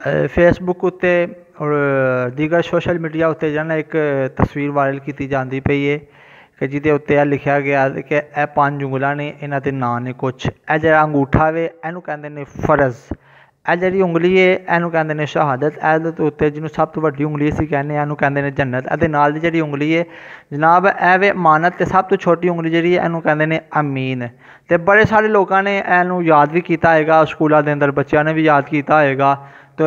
Facebook उत्ते और दीगर सोशल मीडिया उत्ते जन एक तस्वीर वायरल की जाती पई है कि जिदे उत्ते लिखा गया कि यह 5 ਉਂਗਲਾਂ ने, इन्हां दे नाम ने कुछ। यह जिहड़ा अंगूठा वे इहनूं कहंदे ने फर्ज, यह जिहड़ी उंगली है इहनूं कहंदे ने शहादत, इहदे उत्ते जिन्हों सब तो वड्डी उंगली असीं कहने इहनूं कहंदे ने जन्नत। इहदे नाल दी जिहड़ी उंगली है जनाब यह वे अमानत, ते सब तो छोटी उंगली जिहड़ी है इहनूं कहंदे ने अमीन। ते बड़े सारे लोगों ने इहनूं याद भी कीता होएगा, स्कूलों के अंदर बच्चों ने भी याद किया होएगा। तो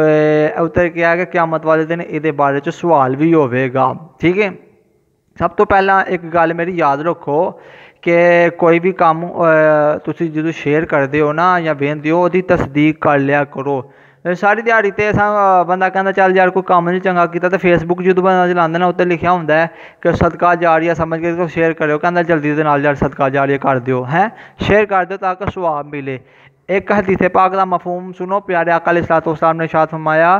उत्ते क्या है कि क़यामत वाले दिन ये बारे च सवाल भी होगा। ठीक है, सब तो पहला एक गल मेरी याद रखो कि कोई भी काम तुसी जो शेयर करते हो ना या वेंदे हो उसकी तस्दीक कर लिया करो। सारी दिहाड़ी तो बंदा कहता चल यार कोई काम नहीं चंगा किया, तो फेसबुक जो बंदा चलाते ना उत्ते लिखा होंगे है कि सदका जारिया समझ के शेयर करो, कहता जल्दी के नाल यार सदका जारिया कर दो, है शेयर कर दो ताकि सवाब मिले। एक हदीस पाक का मफहूम सुनो, प्यारे आका अलैहिस्सलाम ने इरशाद फरमाया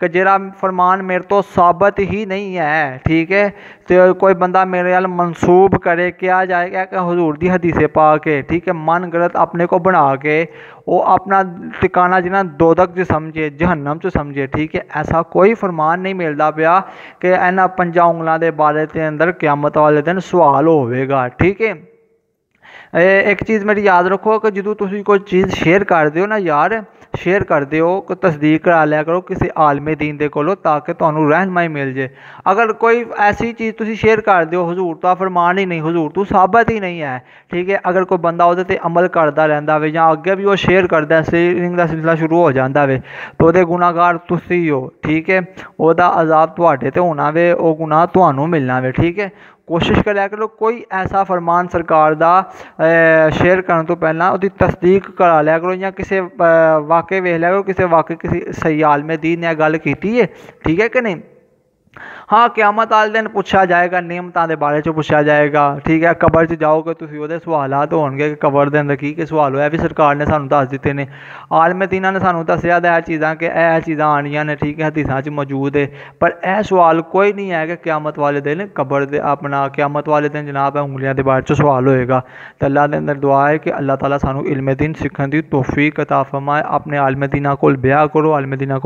कि जेड़ा फरमान मेरे तो साबित ही नहीं है, ठीक है, तो कोई बंदा मेरे अल मनसूब करे क्या जाएगा कि हुजूर दी हदीस पाक है, ठीक है, मन गलत अपने को बना के वो अपना ठिकाना जिन्हें दोदक च समझे, जहन्नम च समझे। ठीक है, ऐसा कोई फरमान नहीं मिलता पाया कि इन्हां 5 ਉਂਗਲਾਂ के बारे के अंदर क़यामत वाले दिन सवाल होगा। ठीक है, एक चीज़ मेरी याद रखो कि जो तुम कोई चीज़ शेयर करते हो ना यार, शेयर करते हो को तस्दीक करा लिया करो किसी आलमे दीन दे कोलो, ताकि तुहानू रहनमाई मिल जाए। अगर कोई ऐसी चीज़ तुम शेयर करते हो हुजूर तो फरमान ही नहीं, हुजूर तो साबित ही नहीं है, ठीक है, अगर कोई बंदा वो अमल करता रहता है या अगे भी वो शेयर करता है, शेयरिंग का सिलसिला शुरू हो जाता है, तो वो गुनाहगार तुसी हो। ठीक है, वह अजाब तुहाडे ते होना वे, वो गुनाह तुहानू मिलना वे। ठीक है, कोशिश करा करो कोई ऐसा फरमान सरकार का शेयर करने तो पहला उसकी तस्दीक करा लिया करो, या किसी वाकई वेख लिया करो किसी वाकई किसी सही आलमे दीन ने गल की है। ठीक है कि नहीं। हाँ, क़यामत वाले दिन पूछा जाएगा, नियमतां दे बारे च पूछा जाएगा। ठीक है, कबर च जाओगे तुसीं ओहदे सवालात होणगे कि कबर दे अंदर की सवाल होया, भी सरकार ने सानू दस दिते ने, आलमे दीनां ने सानू दस्सिया दा चीज़ां कि यह चीज़ां आनियां ने, ठीक है, हदीसां च मौजूद है, पर यह सवाल कोई नहीं है कि क़यामत वाले दिन कबर दे अपना क़यामत वाले दिन जनाब उंगलियां दे बारे च सवाल होएगा। तो अल्लाह दे अंदर दुआ है कि अल्लाह ताला सानू इल्मे दीन सीखण दी तौफीक अता फरमाए। अपने आलमे दीनां कोल ब्याह करो, आलमे दीनां को